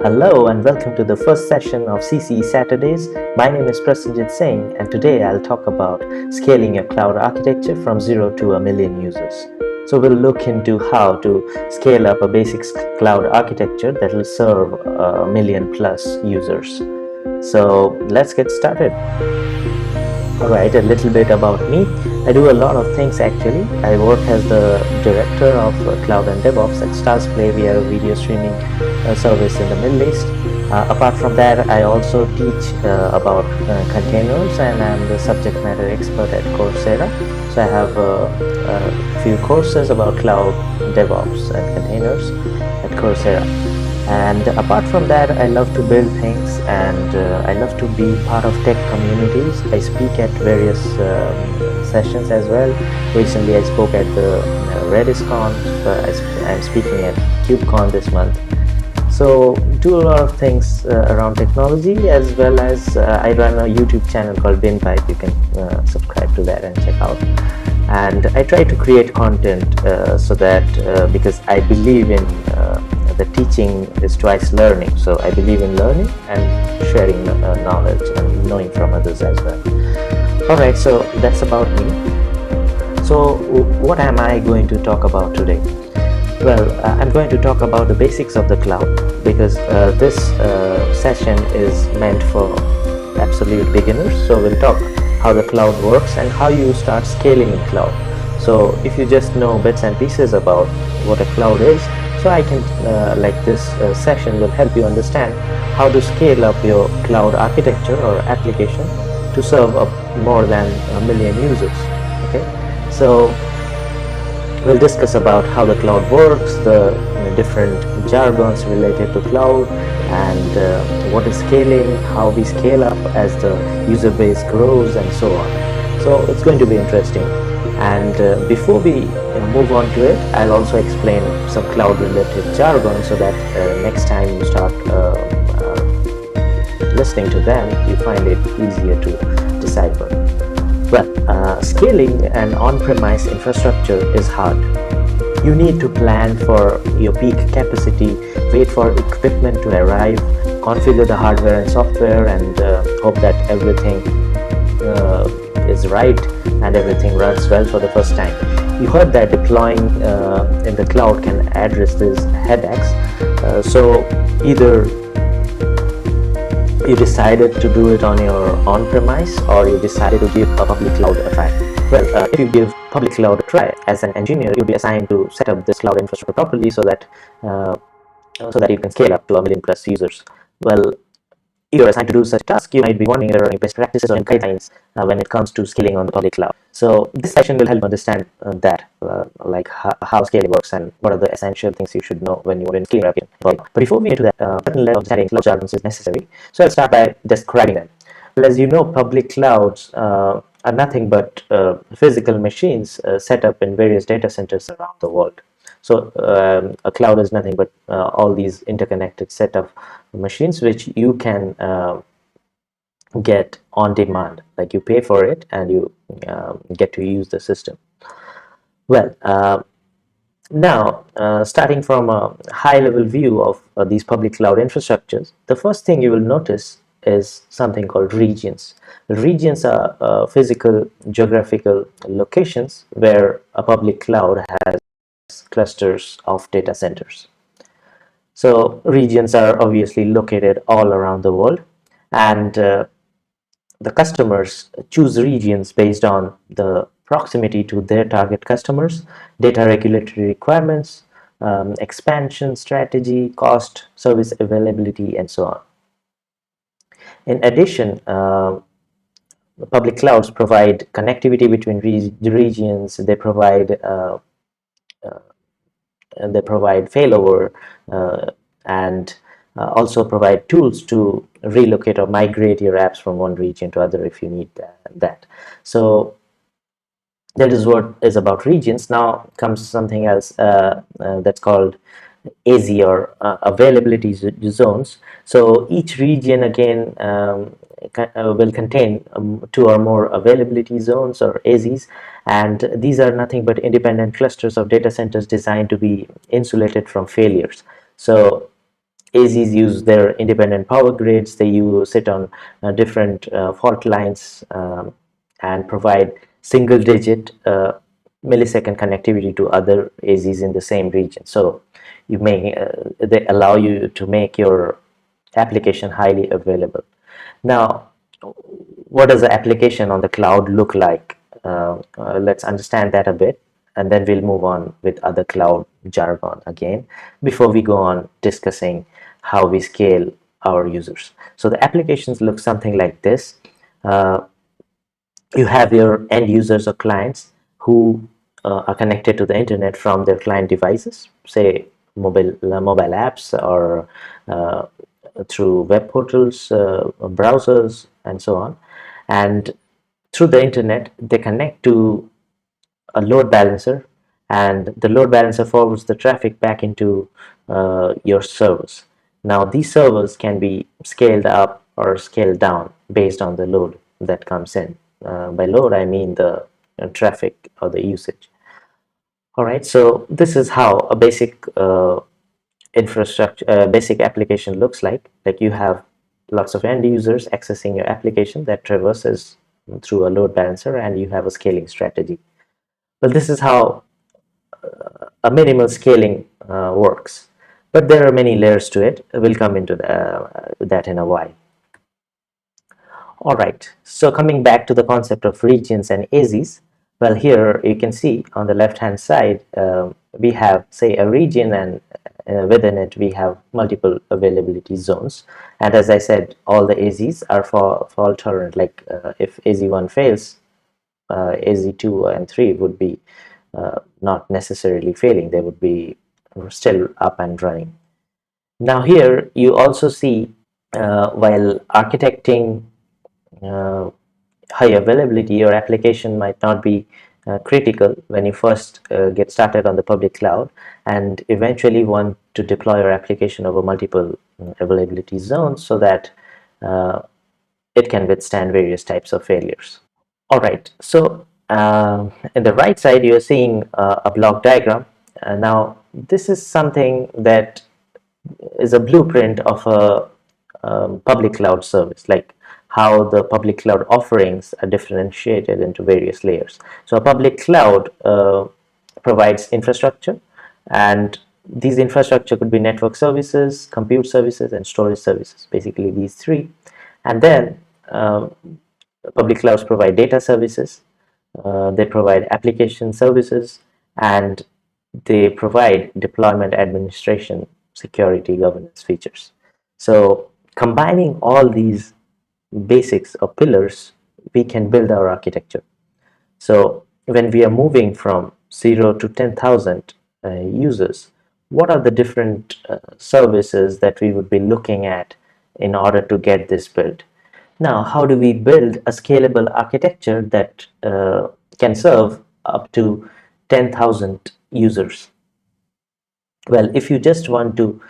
Hello and welcome to the first session of CCE Saturdays. My name is Prasanjit Singh and today I'll talk about scaling your cloud architecture from 0 to a million users. So we'll look into how to scale up a basic cloud architecture that will serve a million plus users. So let's get started. Alright, a little bit about me. I do a lot of things actually. I work as the director of Cloud and DevOps at Starsplay. We are a video streaming service in the Middle East. Apart from that, I also teach about containers, and I'm the subject matter expert at Coursera. So I have a few courses about cloud, DevOps and containers at Coursera. And apart from that, I love to build things, and I love to be part of tech communities. I speak at various sessions as well. Recently I spoke at the RedisCon. I'm speaking at KubeCon this month. So do a lot of things around technology, as well as I run a YouTube channel called BinPipe. You can subscribe to that and check out. And I try to create content so that because I believe in the teaching is twice learning. So I believe in learning and sharing knowledge and knowing from others as well. Alright, so that's about me. So what am I going to talk about today? Well, I'm going to talk about the basics of the cloud, because this session is meant for absolute beginners. So we'll talk how the cloud works and how you start scaling in cloud. So if you just know bits and pieces about what a cloud is, so I can this session will help you understand how to scale up your cloud architecture or application to serve up more than a million users. Okay, so we'll discuss about how the cloud works, the different jargons related to cloud, and what is scaling, how we scale up as the user base grows, and so on. So it's going to be interesting. And before we move on to it, I'll also explain some cloud related jargon so that next time you start listening to them, you find it easier to decipher. Well, scaling an on-premise infrastructure is hard. You need to plan for your peak capacity, wait for equipment to arrive, configure the hardware and software, and hope that everything is right and everything runs well for the first time. You heard that deploying in the cloud can address these headaches. So either you decided to do it on your on-premise, or you decided to give a public cloud a try. Well, if you give public cloud a try, as an engineer, you'll be assigned to set up this cloud infrastructure properly so that you can scale up to a million plus users. Well, if you're assigned to do such a task, you might be wondering if there are any best practices or guidelines when it comes to scaling on the public cloud. So this session will help you understand like how scaling works and what are the essential things you should know when you're in scaling up. But before we get to that, certain level of understanding cloud jargons is necessary. So I'll start by describing them. Well, as you know, public clouds are nothing but physical machines set up in various data centers around the world. So a cloud is nothing but all these interconnected set of machines which you can get on demand, like you pay for it and you get to use the system. Well, now starting from a high level view of these public cloud infrastructures, the first thing you will notice is something called regions. Regions are physical geographical locations where a public cloud has clusters of data centers. So regions are obviously located all around the world, and the customers choose regions based on the proximity to their target customers, data regulatory requirements, expansion strategy, cost, service availability, and so on. In addition, public clouds provide connectivity between regions. They provide failover and also provide tools to relocate or migrate your apps from one region to other if you need that. So that is what is about regions. Now comes something else that's called AZ, or availability zones. So each region again will contain 2 or more availability zones, or AZs, and these are nothing but independent clusters of data centers designed to be insulated from failures. So AZs use their independent power grids. They sit on different fault lines and provide single-digit millisecond connectivity to other AZs in the same region. So they allow you to make your application highly available. Now, what does the application on the cloud look like? Let's understand that a bit, and then we'll move on with other cloud jargon again before we go on discussing how we scale our users. So the applications look something like this. Uh, you have your end users or clients who are connected to the internet from their client devices, say mobile apps, or through web portals, browsers, and so on. And through the internet, they connect to a load balancer, and the load balancer forwards the traffic back into your servers. Now, these servers can be scaled up or scaled down based on the load that comes in. By load, I mean the traffic or the usage. All right, so this is how a basic infrastructure, basic application looks like. Like, you have lots of end users accessing your application that traverses through a load balancer, and you have a scaling strategy. Well, this is how a minimal scaling works, but there are many layers to it. We'll come into that in a while. All right, so coming back to the concept of regions and AZs, well, here you can see on the left hand side, we have, say, a region, and within it we have multiple availability zones. And as I said, all the AZs are fault tolerant. Like if AZ1 fails, AZ2 and 3 would be not necessarily failing. They would be still up and running. Now here you also see, while architecting high availability, your application might not be critical when you first get started on the public cloud, and eventually want to deploy your application over multiple availability zones so that it can withstand various types of failures. All right, so in the right side you are seeing a block diagram. Now this is something that is a blueprint of a public cloud service, like how the public cloud offerings are differentiated into various layers. So a public cloud provides infrastructure, and these infrastructure could be network services, compute services, and storage services, basically these three. And then public clouds provide data services, they provide application services, and they provide deployment, administration, security, governance features. So combining all these basics or pillars, we can build our architecture. So when we are moving from 0 to 10,000 users, what are the different services that we would be looking at in order to get this built? Now, how do we build a scalable architecture that can serve up to 10,000 users? Well, if you just want to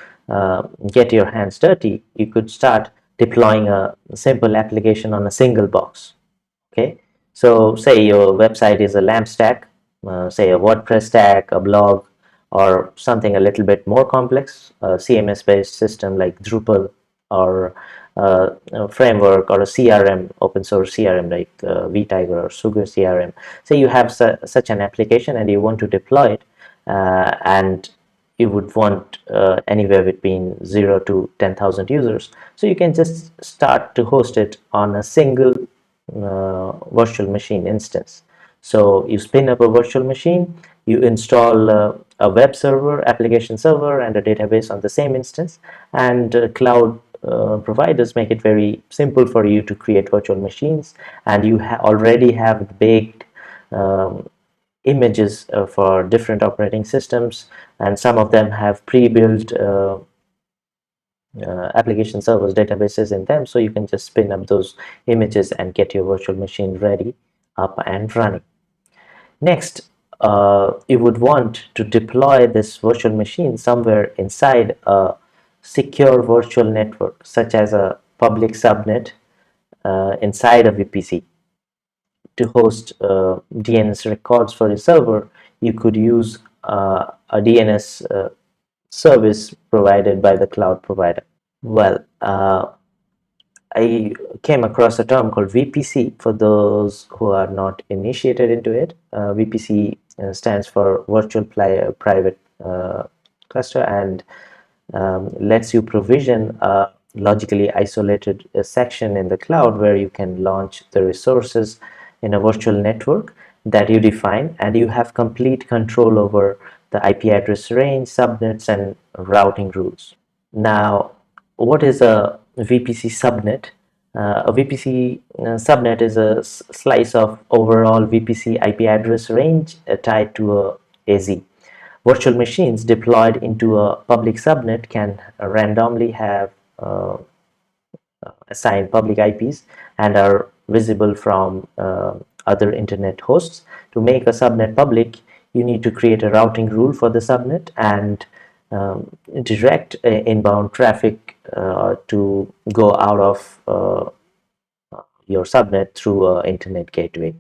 get your hands dirty, you could start deploying a simple application on a single box. Okay, so say your website is a LAMP stack, say a WordPress stack, a blog, or something a little bit more complex, a CMS-based system like Drupal, or a framework, or a CRM, open source CRM like vTiger or Sugar CRM. Say you have such an application and you want to deploy it, and you would want anywhere between 0 to 10,000 users. So you can just start to host it on a single virtual machine instance. So you spin up a virtual machine, you install a web server, application server, and a database on the same instance, and cloud providers make it very simple for you to create virtual machines, and you already have baked images for different operating systems, and some of them have pre-built application servers, databases in them, so you can just spin up those images and get your virtual machine ready, up and running. Next, you would want to deploy this virtual machine somewhere inside a secure virtual network, such as a public subnet inside a VPC. To host DNS records for your server, you could use a DNS service provided by the cloud provider. Well, I came across a term called VPC. For those who are not initiated into it, VPC stands for Virtual Private Cluster, and lets you provision a logically isolated section in the cloud where you can launch the resources in a virtual network that you define, and you have complete control over the IP address range, subnets, and routing rules. Now, what is a VPC subnet? A VPC subnet is a slice of overall VPC IP address range tied to a AZ. Virtual machines deployed into a public subnet can randomly have assigned public IPs and are visible from other internet hosts. To make a subnet public, you need to create a routing rule for the subnet and direct inbound traffic to go out of your subnet through an internet gateway.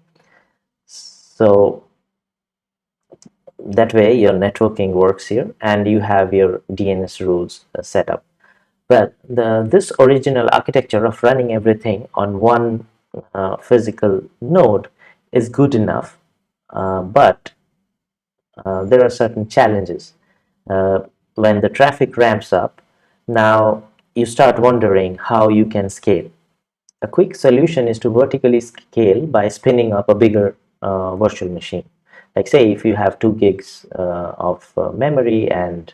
So that way your networking works here and you have your DNS rules set up. Well, this original architecture of running everything on one physical node is good enough, but there are certain challenges. When the traffic ramps up, now you start wondering how you can scale. A quick solution is to vertically scale by spinning up a bigger virtual machine. Like say if you have 2 gigs of memory and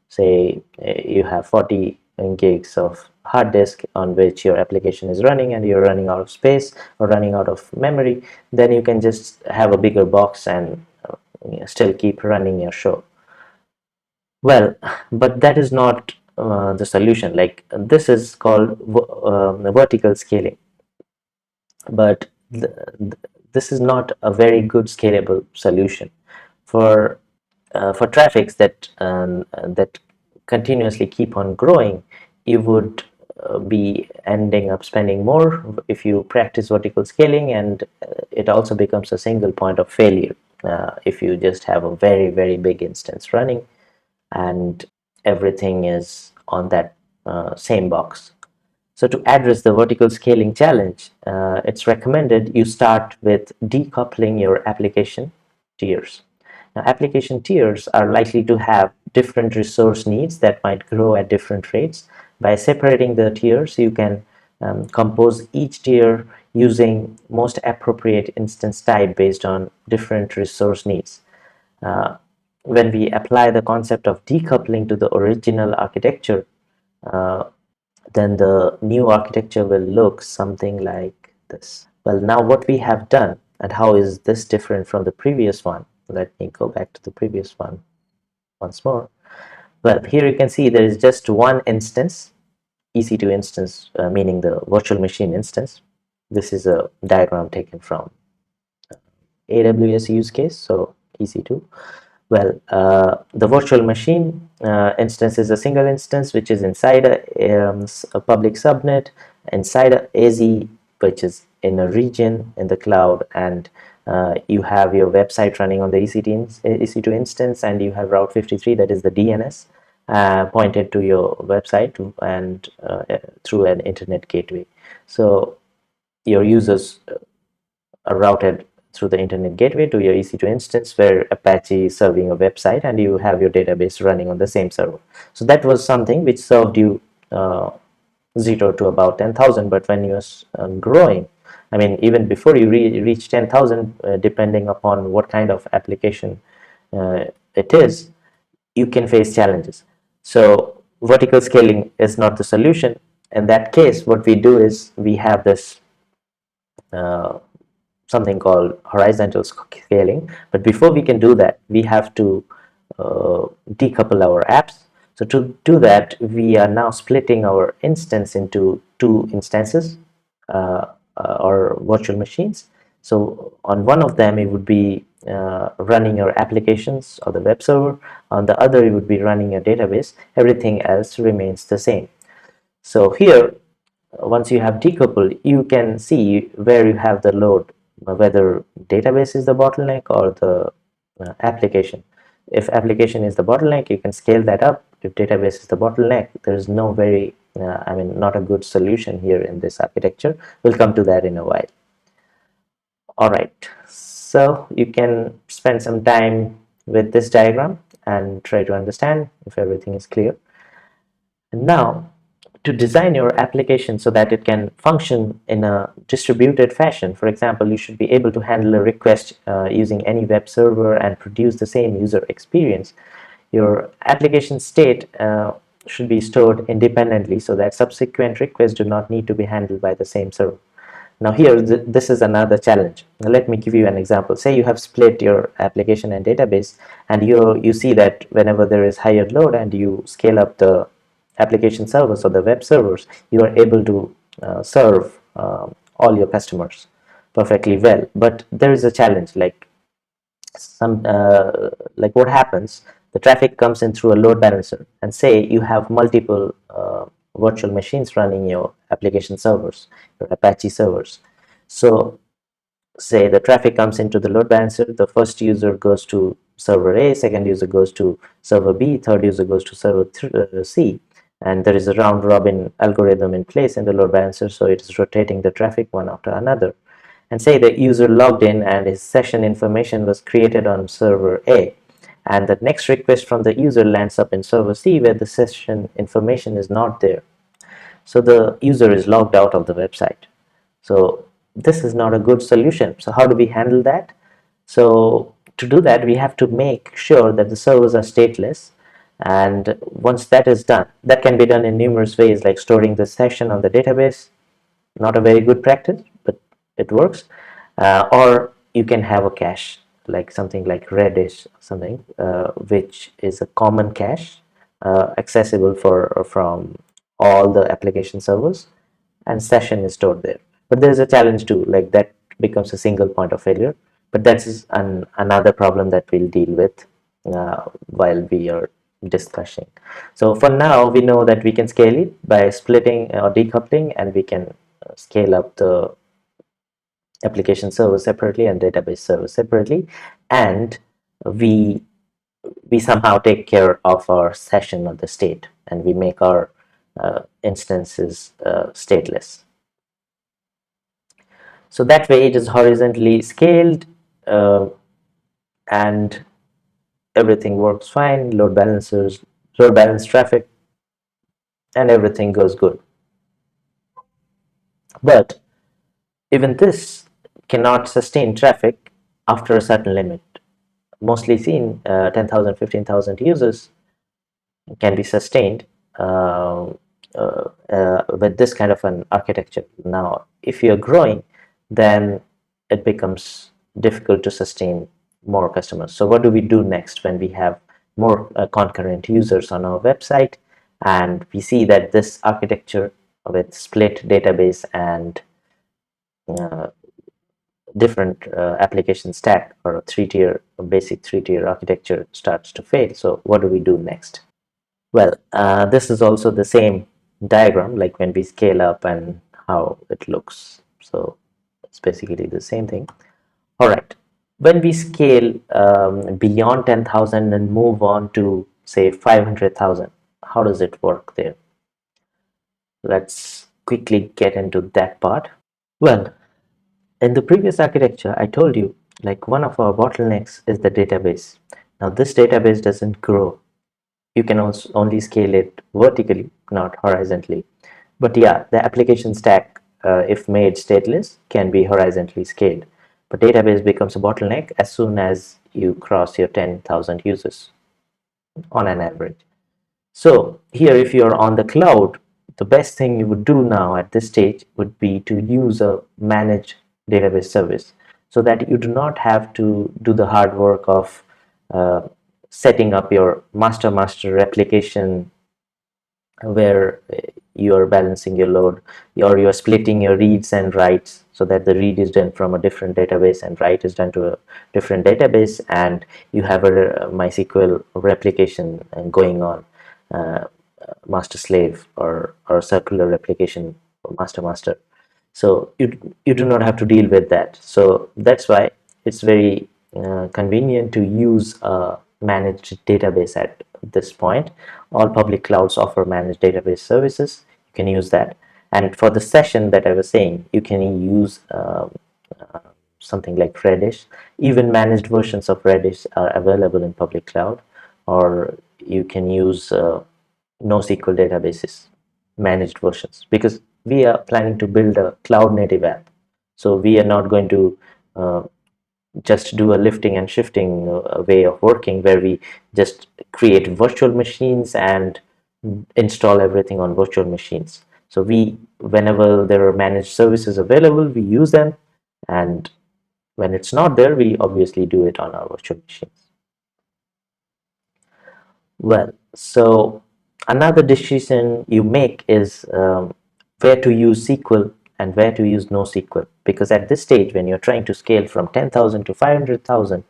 say you have 40 gigs of hard disk on which your application is running and you're running out of space or running out of memory, then you can just have a bigger box and still keep running your show. Well, but that is not the solution. Like this is called vertical scaling, but this is not a very good scalable solution for traffics that continuously keep on growing. You would be ending up spending more if you practice vertical scaling, and it also becomes a single point of failure if you just have a very big instance running and everything is on that same box. So to address the vertical scaling challenge, it's recommended you start with decoupling your application tiers. Now, application tiers are likely to have different resource needs that might grow at different rates. By separating the tiers, you can compose each tier using most appropriate instance type based on different resource needs. When we apply the concept of decoupling to the original architecture, then the new architecture will look something like this. Well, now what we have done and how is this different from the previous one? Let me go back to the previous one once more. Well, here you can see there is just one instance, EC2 instance, meaning the virtual machine instance. This is a diagram taken from AWS use case, so EC2. Well, the virtual machine instance is a single instance which is inside a public subnet, inside a AZ, which is in a region in the cloud, and you have your website running on the EC2 instance, and you have Route 53, that is the DNS, pointed to your website and through an internet gateway. So your users are routed through the internet gateway to your EC2 instance where Apache is serving a website and you have your database running on the same server. So that was something which served you 0 to about 10,000, but when you're growing, I mean even before you reach 10,000, depending upon what kind of application it is, you can face challenges. So vertical scaling is not the solution. In that case, what we do is we have this something called horizontal scaling, but before we can do that, we have to decouple our apps. So to do that, we are now splitting our instance into 2 instances or virtual machines. So on one of them, it would be running your applications or the web server. On the other, it would be running your database. Everything else remains the same. So here, once you have decoupled, you can see where you have the load, whether database is the bottleneck or the application. If application is the bottleneck, you can scale that up if database is the bottleneck, there is no very not a good solution here in this architecture. We'll come to that in a while. All right, so you can spend some time with this diagram and try to understand if everything is clear. And now, to design your application so that it can function in a distributed fashion, for example, you should be able to handle a request using any web server and produce the same user experience. Your application state should be stored independently so that subsequent requests do not need to be handled by the same server. Now here, this is another challenge. Now let me give you an example. Say you have split your application and database, and you see that whenever there is higher load and you scale up the application servers or the web servers, you are able to serve all your customers perfectly well. But there is a challenge, like what happens, the traffic comes in through a load balancer, and say you have multiple virtual machines running your application servers, your Apache servers. So say the traffic comes into the load balancer, the first user goes to server A, second user goes to server B, third user goes to server C, and there is a round robin algorithm in place in the load balancer, so it is rotating the traffic one after another. And say the user logged in and his session information was created on server A, and the next request from the user lands up in server C where the session information is not there. So the user is logged out of the website. So this is not a good solution. So how do we handle that? So to do that, we have to make sure that the servers are stateless. And once that is done, that can be done in numerous ways, like storing the session on the database. Not a very good practice, but it works. Or you can have a cache, like something like Redis, something which is a common cache accessible from all the application servers, and session is stored there. But there is a challenge too, like that becomes a single point of failure. But that's another problem that we'll deal with while we are discussing. So for now, we know that we can scale it by splitting or decoupling, and we can scale up the application server separately and database server separately, and we somehow take care of our session or the state, and we make our instances stateless. So that way it is horizontally scaled, and everything works fine. Load balancers, load balance traffic, and everything goes good. But even this cannot sustain traffic after a certain limit. Mostly seen 10,000, 15,000 users can be sustained with this kind of an architecture. Now, if you're growing, then it becomes difficult to sustain more customers. So what do we do next when we have more concurrent users on our website, and we see that this architecture with split database and different application stack, or a basic three-tier architecture starts to fail? So what do we do next? Well, this is also the same diagram, like when we scale up and how it looks. So it's basically the same thing. All right, when we scale beyond 10,000 and move on to say 500,000, how does it work there? Let's quickly get into that part. Well, in the previous architecture, I told you, like, one of our bottlenecks is the database. Now this database doesn't grow. You can also only scale it vertically, not horizontally. But yeah, the application stack, if made stateless, can be horizontally scaled. But database becomes a bottleneck as soon as you cross your 10,000 users on an average. So here, if you're on the cloud, the best thing you would do now at this stage would be to use a managed database service, so that you do not have to do the hard work of setting up your master replication where you're balancing your load, or you're splitting your reads and writes, so that the read is done from a different database and write is done to a different database, and you have a MySQL replication going on, master slave, or circular replication, master. So you do not have to deal with that. So that's why it's very convenient to use a managed database at this point. All public clouds offer managed database services. You can use that. And for the session that I was saying, you can use something like Redis. Even managed versions of Redis are available in public cloud, or you can use NoSQL databases, managed versions, because we are planning to build a cloud native app. So we are not going to just do a lifting and shifting way of working, where we just create virtual machines and install everything on virtual machines. So we, whenever there are managed services available, we use them, and when it's not there, we obviously do it on our virtual machines. Well, so another decision you make is where to use SQL and where to use NoSQL, because at this stage, when you're trying to scale from 10,000 to 500,000,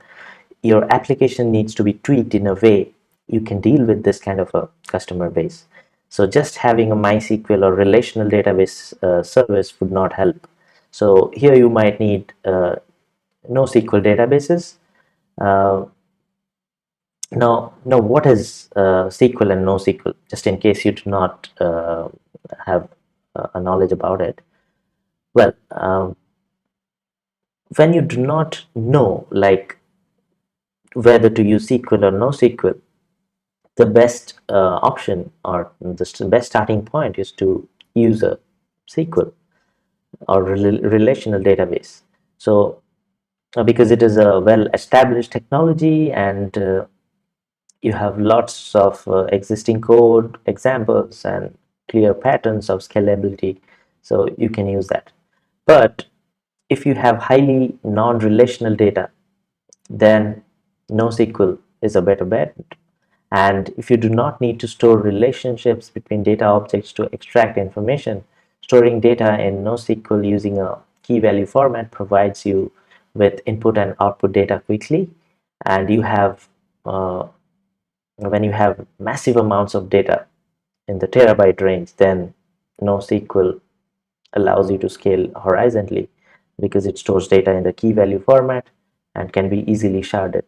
your application needs to be tweaked in a way you can deal with this kind of a customer base. So just having a MySQL or relational database service would not help. So here you might need NoSQL databases. Uh, now, what is SQL and NoSQL? Just in case you do not have a knowledge about it. Well, when you do not know, like, whether to use SQL or NoSQL, the best option, or the best starting point, is to use a SQL or relational database. So because it is a well-established technology, and you have lots of existing code examples and clear patterns of scalability, so you can use that. But if you have highly non-relational data, then NoSQL is a better bet. And if you do not need to store relationships between data objects to extract information, storing data in NoSQL using a key value format provides you with input and output data quickly. And you have when you have massive amounts of data in the terabyte range, then NoSQL allows you to scale horizontally, because it stores data in the key value format and can be easily sharded.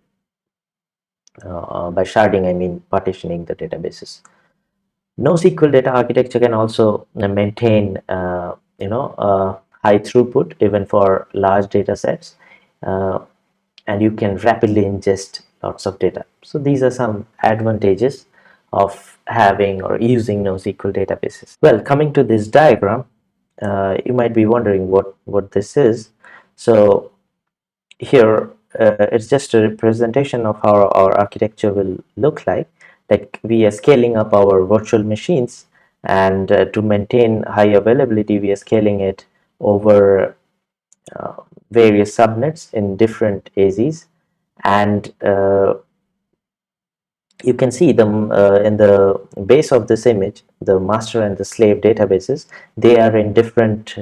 By sharding, I mean partitioning the databases. NoSQL data architecture can also maintain high throughput even for large data sets, uh, and you can rapidly ingest lots of data. So these are some advantages of having or using NoSQL databases. Well, coming to this diagram, you might be wondering what this is. So here it's just a representation of how our architecture will look like. Like, we are scaling up our virtual machines, and to maintain high availability, we are scaling it over uh, various subnets in different AZs. And you can see them in the base of this image, the master and the slave databases. They are in different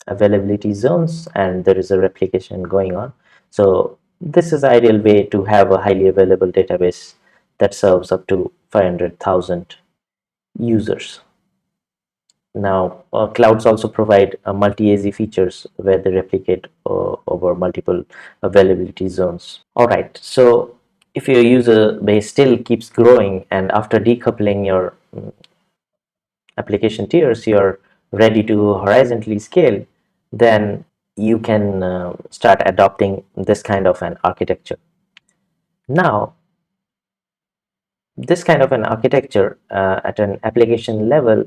availability zones, and there is a replication going on. So this is the ideal way to have a highly available database that serves up to 500,000 users. Now, clouds also provide multi-AZ features where they replicate over multiple availability zones. All right, so if your user base still keeps growing, and after decoupling your application tiers, you're ready to horizontally scale, then you can start adopting this kind of an architecture. Now, this kind of an architecture at an application level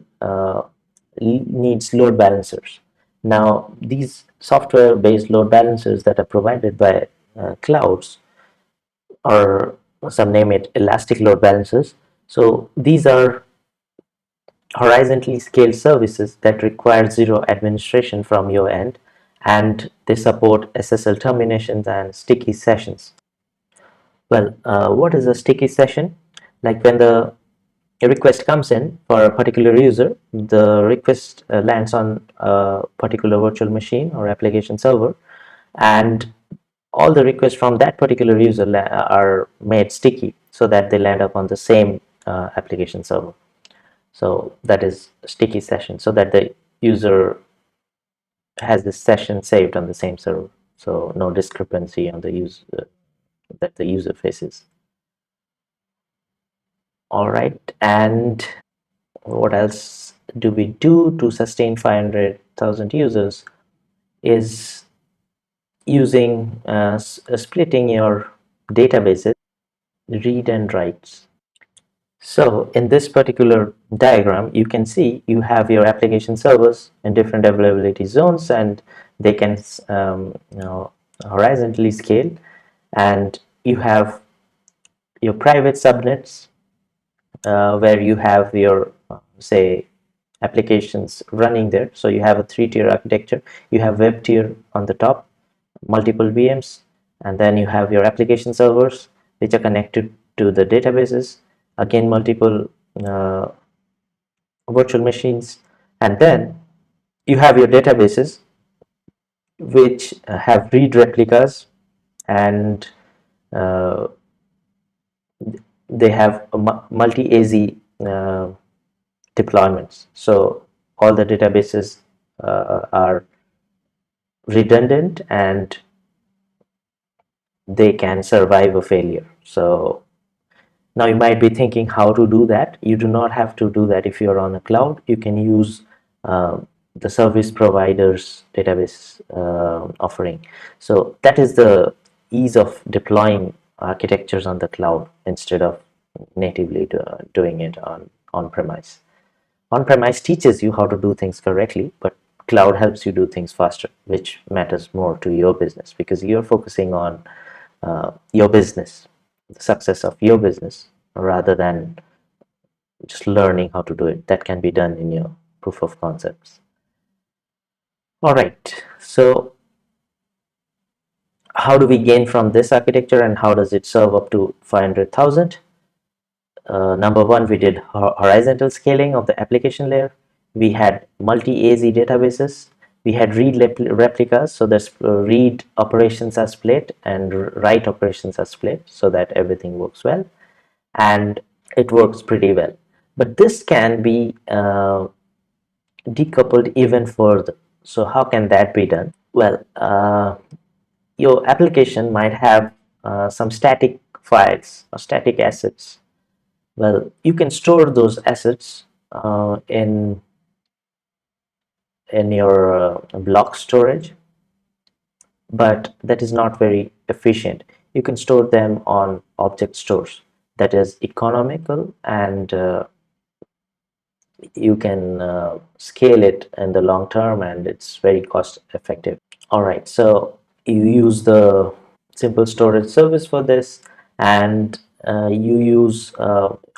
needs load balancers. Now, these software-based load balancers that are provided by clouds, or some name it elastic load balancers. So these are horizontally scaled services that require zero administration from your end, and they support SSL terminations and sticky sessions. Well, what is a sticky session? Like, when the request comes in for a particular user, the request lands on a particular virtual machine or application server, and all the requests from that particular user are made sticky, so that they land up on the same application server. So that is sticky session, so that the user has this session saved on the same server, so no discrepancy on the user that the user faces. All right, and what else do we do to sustain 500,000 users is using splitting your databases, read and writes. So in this particular diagram, you can see you have your application servers in different availability zones, and they can horizontally scale, and you have your private subnets where you have your say applications running there. So you have a three-tier architecture. You have web tier on the top, multiple VMs, and then you have your application servers which are connected to the databases, again multiple uh, virtual machines, and then you have your databases which have read replicas, and uh, they have multi-AZ deployments. So all the databases are redundant and they can survive a failure. So now you might be thinking how to do that. You do not have to do that if you're on a cloud. You can use the service providers database offering. So that is the ease of deploying architectures on the cloud instead of natively doing it on premise. On premise teaches you how to do things correctly, but cloud helps you do things faster, which matters more to your business because you're focusing on your business, the success of your business, rather than just learning how to do it. That can be done in your proof of concepts. All right, so how do we gain from this architecture and how does it serve up to 500,000? Number one, we did horizontal scaling of the application layer. We had multi-AZ databases. We had read replicas, so the read operations are split and write operations are split so that everything works well. And it works pretty well. But this can be decoupled even further. So how can that be done? Well, your application might have some static files or static assets. Well, you can store those assets in your block storage, but that is not very efficient. You can store them on object stores. That is economical, and you can scale it in the long term, and it's very cost effective. All right, so you use the simple storage service for this, and you use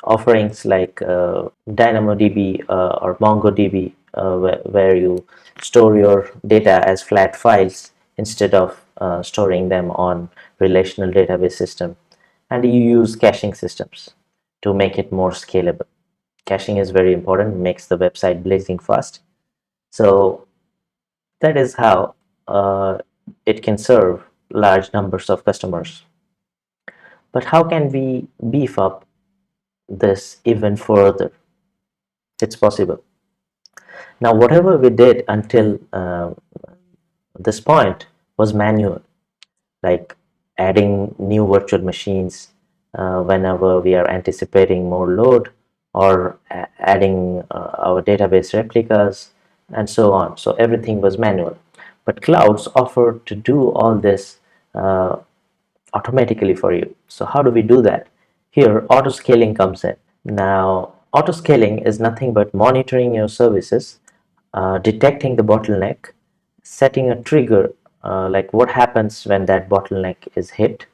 offerings like DynamoDB or MongoDB, where you store your data as flat files instead of storing them on relational database system. And you use caching systems to make it more scalable. Caching is very important, makes the website blazing fast. So that is how uh, it can serve large numbers of customers. But how can we beef up this even further? It's possible. Now, whatever we did until this point was manual, like adding new virtual machines whenever we are anticipating more load, or adding our database replicas, and so on. So everything was manual. But clouds offer to do all this automatically for you. So how do we do that? Here, auto scaling comes in. Now, auto scaling is nothing but monitoring your services, detecting the bottleneck, setting a trigger, like what happens when that bottleneck is hit,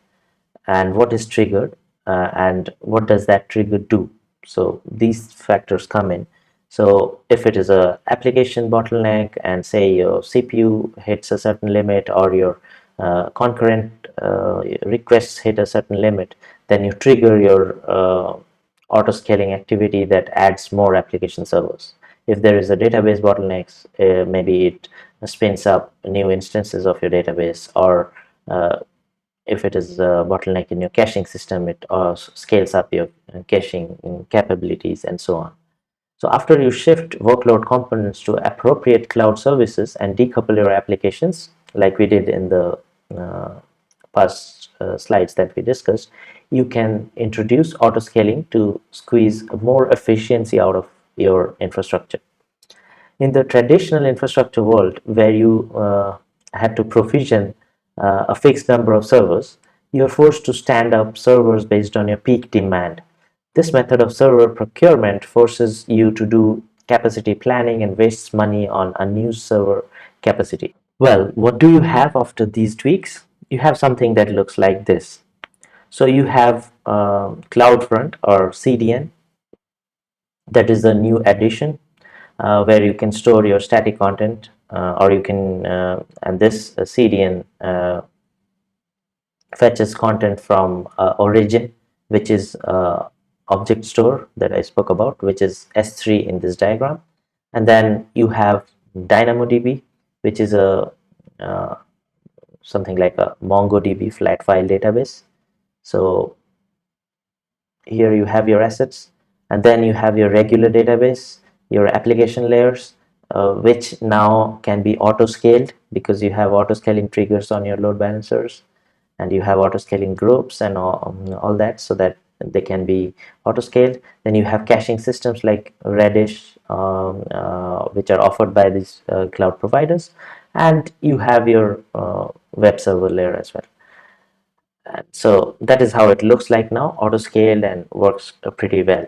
and what is triggered, and what does that trigger do. So these factors come in. So if it is a application bottleneck and say your CPU hits a certain limit, or your concurrent requests hit a certain limit, then you trigger your auto scaling activity that adds more application servers. If there is a database bottlenecks, maybe it spins up new instances of your database, or if it is a bottleneck in your caching system, it scales up your caching capabilities and so on. So after you shift workload components to appropriate cloud services and decouple your applications, like we did in the past slides that we discussed, you can introduce auto scaling to squeeze more efficiency out of your infrastructure. In the traditional infrastructure world, where you had to provision a fixed number of servers, you are forced to stand up servers based on your peak demand. This method of server procurement forces you to do capacity planning and wastes money on unused server capacity. Well, what do you have after these tweaks? You have something that looks like this. So you have CloudFront or CDN, that is a new addition where you can store your static content, or you can, and this CDN fetches content from origin, which is object store that I spoke about, which is S3 in this diagram. And then you have DynamoDB, which is a something like a MongoDB flat file database. So here you have your assets, and then you have your regular database, your application layers, which now can be auto scaled because you have auto scaling triggers on your load balancers, and you have auto scaling groups and all that, so that they can be auto scaled. Then you have caching systems like Redis, which are offered by these cloud providers, and you have your web server layer as well. And so that is how it looks like now, auto scaled, and works pretty well.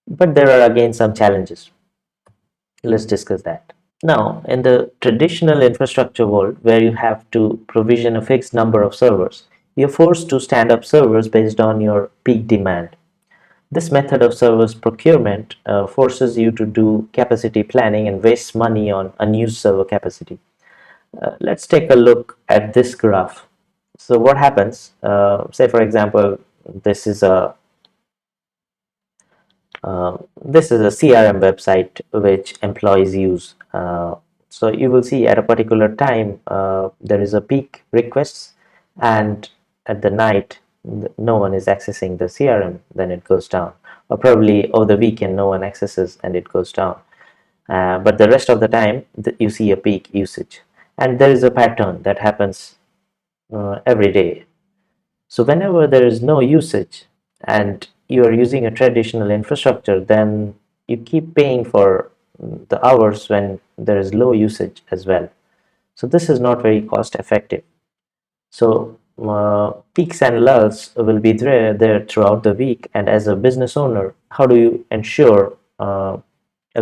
But there are again some challenges. Let's discuss that. Now, in the traditional infrastructure world, where you have to provision a fixed number of servers, you're forced to stand up servers based on your peak demand. This method of servers procurement forces you to do capacity planning and wastes money on unused server capacity. Let's take a look at this graph. So what happens, say for example, this is a CRM website which employees use. So you will see at a particular time there is a peak requests, and at the night no one is accessing the CRM, then it goes down. Or probably over the weekend no one accesses and it goes down. But the rest of the time you see a peak usage, and there is a pattern that happens every day. So whenever there is no usage and you are using a traditional infrastructure, then you keep paying for the hours when there is low usage as well. So this is not very cost effective. So peaks and lulls will be there throughout the week, and as a business owner, how do you ensure a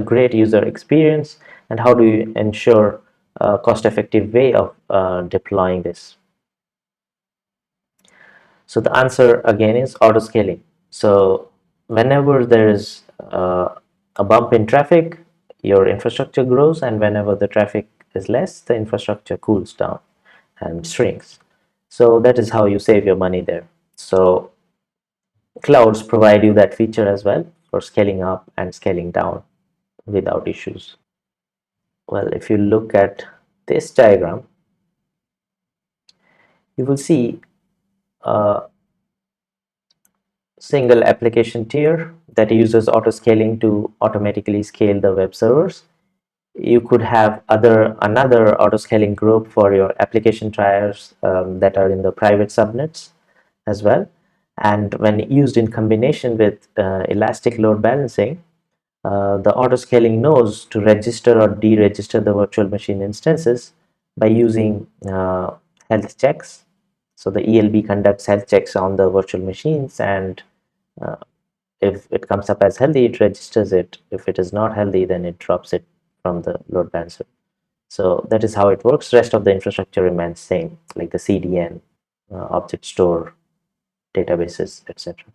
great user experience, and how do you ensure a cost effective way of deploying this? So the answer again is auto scaling. So whenever there is a bump in traffic, your infrastructure grows, and whenever the traffic is less, the infrastructure cools down and shrinks. So that is how you save your money there. So clouds provide you that feature as well for scaling up and scaling down without issues. Well, if you look at this diagram, you will see a single application tier that uses auto scaling to automatically scale the web servers. You could have another auto scaling group for your application tiers that are in the private subnets as well. And when used in combination with elastic load balancing, the auto scaling knows to register or deregister the virtual machine instances by using health checks. So the ELB conducts health checks on the virtual machines, and if it comes up as healthy, it registers it. If it is not healthy, then it drops it from the load balancer. So that is how it works. Rest of the infrastructure remains same, like the CDN, object store, databases, etc.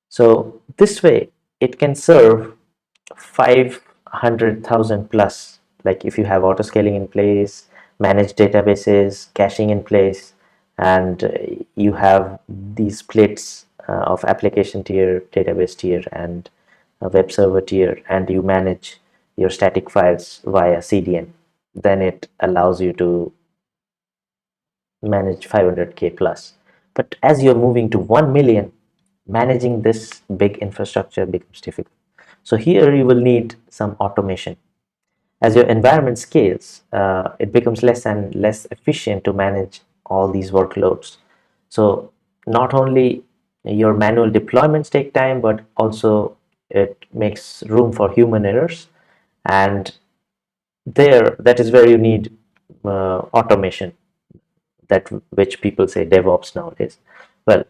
So this way, it can serve 500,000 plus. Like if you have auto scaling in place, managed databases, caching in place, and you have these splits of application tier, database tier, and a web server tier, and you manage your static files via CDN, then it allows you to manage 500k plus. But as you're moving to 1 million, managing this big infrastructure becomes difficult. So here you will need some automation. As your environment scales, it becomes less and less efficient to manage all these workloads. So not only your manual deployments take time, but also it makes room for human errors, and that is where you need automation, that which people say DevOps nowadays. Well,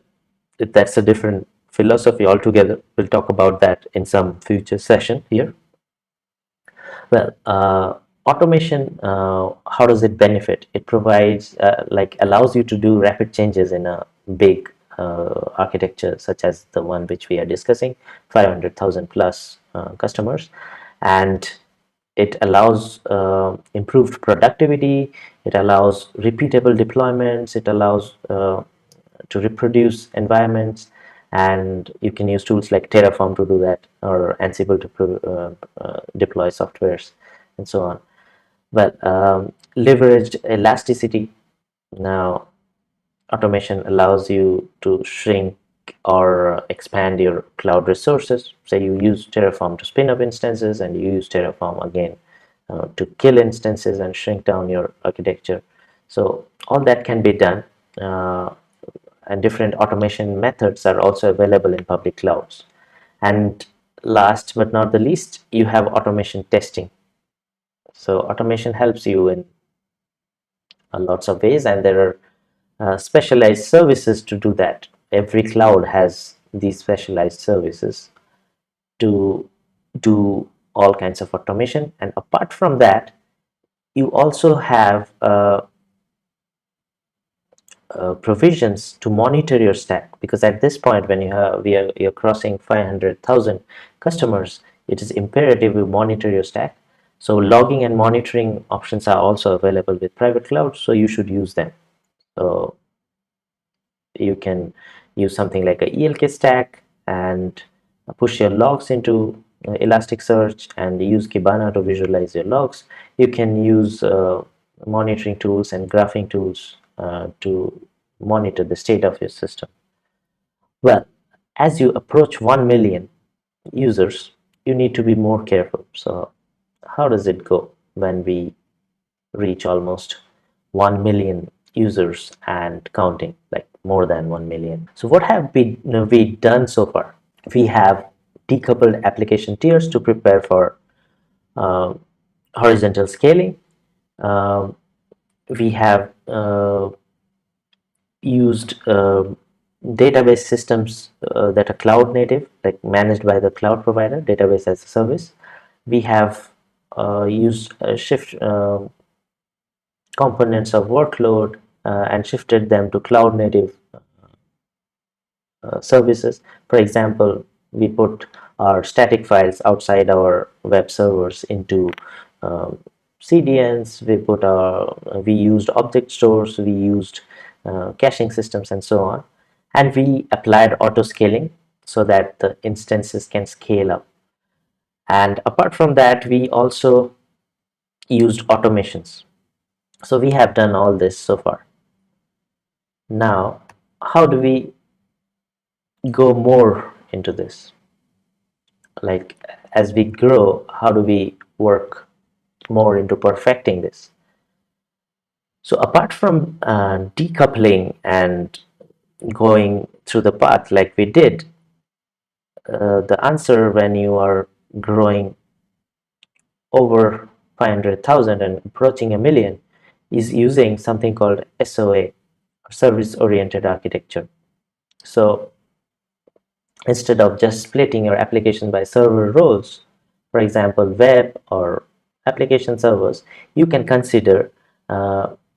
that's a different philosophy altogether. We'll talk about that in some future session here. Well, automation, how does it benefit? It provides, allows you to do rapid changes in a big architecture, such as the one which we are discussing, 500,000 plus customers. And it allows improved productivity, it allows repeatable deployments, it allows to reproduce environments, and you can use tools like Terraform to do that, or Ansible to deploy softwares, and so on. Well, leveraged elasticity. Now, automation allows you to shrink or expand your cloud resources. Say you use Terraform to spin up instances, and you use Terraform again to kill instances and shrink down your architecture. So all that can be done, and different automation methods are also available in public clouds. And last but not the least, you have automation testing. So automation helps you in lots of ways, and there are specialized services to do that. Every cloud has these specialized services to do all kinds of automation. And apart from that, you also have provisions to monitor your stack, because at this point, when you're crossing 500,000 customers, it is imperative you monitor your stack. So logging and monitoring options are also available with private clouds, so you should use them. So you can use something like a ELK stack and push your logs into Elasticsearch and use Kibana to visualize your logs. You can use monitoring tools and graphing tools to monitor the state of your system. Well, as you approach 1 million users, you need to be more careful. So how does it go when we reach almost 1 million users and counting, like more than 1 million? So what have we done so far? We have decoupled application tiers to prepare for uh, horizontal scaling. We have used database systems that are cloud native, like managed by the cloud provider, database as a service. We have used shift components of workload and shifted them to cloud native services. For example, we put our static files outside our web servers into CDNs. We used object stores, we used caching systems, and so on. And we applied auto scaling so that the instances can scale up. And apart from that, we also used automations. So we have done all this so far. Now, how do we go more into this? Like, as we grow, how do we work more into perfecting this? So apart from decoupling and going through the path like we did, the answer when you are growing over 500,000 and approaching a million is using something called SOA, service-oriented architecture. So instead of just splitting your application by server roles, for example, web or application servers, you can consider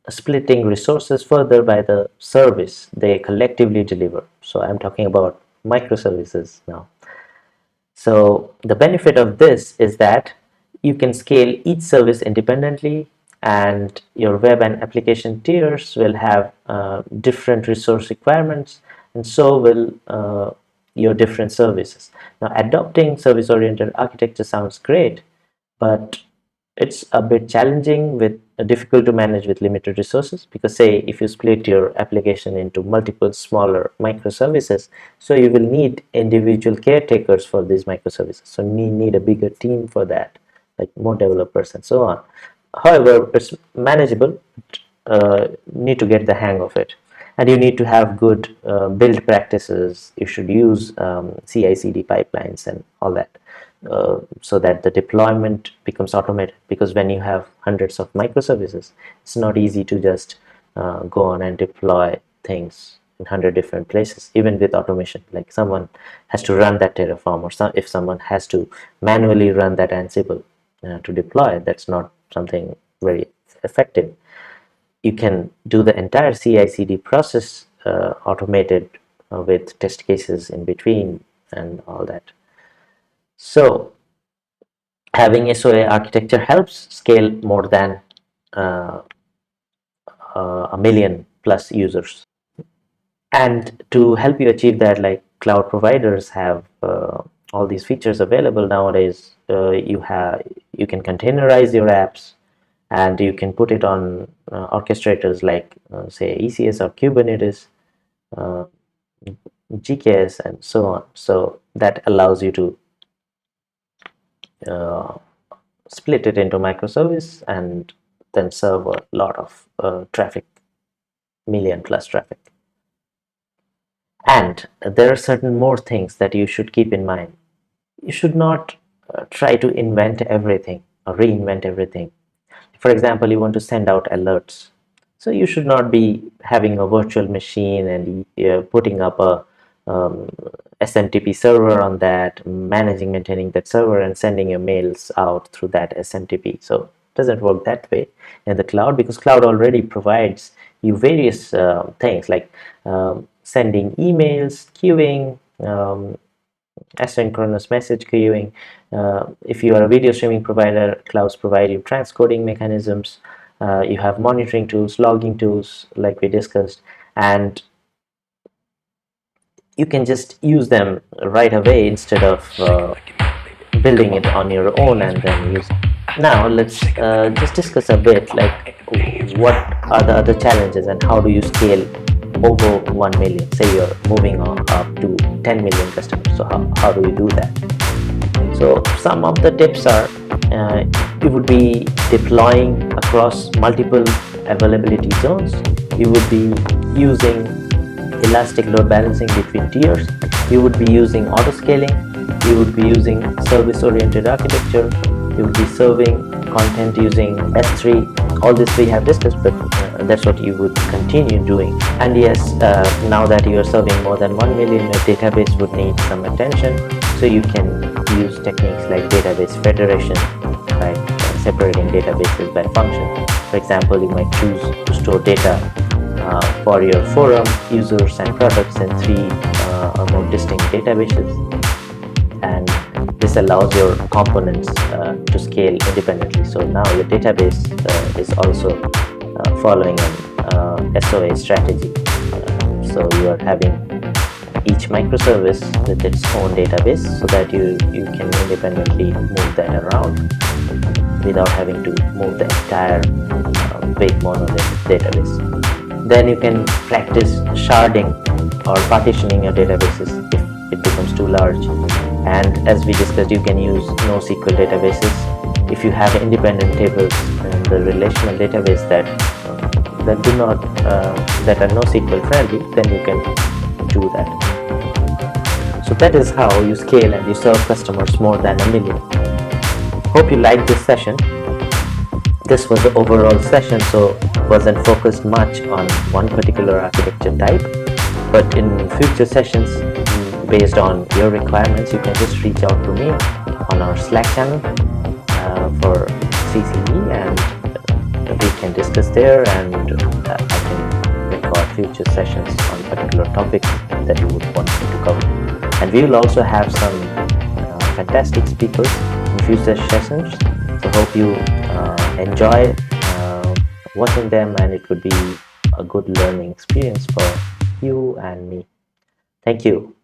splitting resources further by the service they collectively deliver. So I'm talking about microservices now. So the benefit of this is that you can scale each service independently, and your web and application tiers will have different resource requirements, and so will your different services. Now, adopting service-oriented architecture sounds great, but it's a bit challenging, with difficult to manage with limited resources, because say if you split your application into multiple smaller microservices, so you will need individual caretakers for these microservices, so you need a bigger team for that, like more developers and so on. However, it's manageable. need to get the hang of it, and you need to have good build practices. You should use CI/CD pipelines and all that, so that the deployment becomes automated. Because when you have hundreds of microservices, it's not easy to just go on and deploy things in 100 different places. Even with automation, like someone has to run that Terraform, or if someone has to manually run that Ansible to deploy, that's not something very effective. You can do the entire CI/CD process automated with test cases in between and all that. So having SOA architecture helps scale more than uh, a million plus users. And to help you achieve that, like, cloud providers have all these features available nowadays. You can containerize your apps, and you can put it on orchestrators like say ECS or Kubernetes, uh, GKS, and so on. So that allows you to uh, split it into microservice and then serve a lot of traffic, million plus traffic. And there are certain more things that you should keep in mind. You should not try to invent everything or reinvent everything. For example, you want to send out alerts. So you should not be having a virtual machine and putting up a SMTP server on that, managing, maintaining that server, and sending your mails out through that SMTP. So it doesn't work that way in the cloud, because cloud already provides you various things like sending emails, queuing, asynchronous message queuing. If you are a video streaming provider, clouds provide you transcoding mechanisms. You have monitoring tools, logging tools, like we discussed, and you can just use them right away instead of building it on your own and then use it. Now let's just discuss a bit, like, what are the other challenges and how do you scale over 1 million. Say you're moving on up to 10 million customers, so how do you do that? So some of the tips are, you would be deploying across multiple availability zones. You would be using elastic load balancing between tiers. You would be using auto scaling. You would be using service-oriented architecture. You would be serving content using S3. All this we have discussed, but that's what you would continue doing. And yes, now that you are serving more than 1 million, your database would need some attention. So you can use techniques like database federation, like separating databases by function. For example, you might choose to store data for your forum, users, and products in 3 or more distinct databases. And this allows your components to scale independently. So now your database is also following an SOA strategy. So you are having each microservice with its own database, so that you can independently move that around without having to move the entire big monolithic database. Then you can practice sharding or partitioning your databases if it becomes too large. And as we discussed, you can use NoSQL databases. If you have independent tables in the relational database that are NoSQL friendly, then you can do that. So that is how you scale and you serve customers more than 1 million. Hope you liked this session. This was the overall session, so wasn't focused much on one particular architecture type. But in future sessions, based on your requirements, you can just reach out to me on our Slack channel for CCE, and we can discuss there, and I can record future sessions on particular topics that you would want me to cover. And we will also have some fantastic speakers in future sessions, so hope you enjoy watching them, and it would be a good learning experience for you and me. Thank you.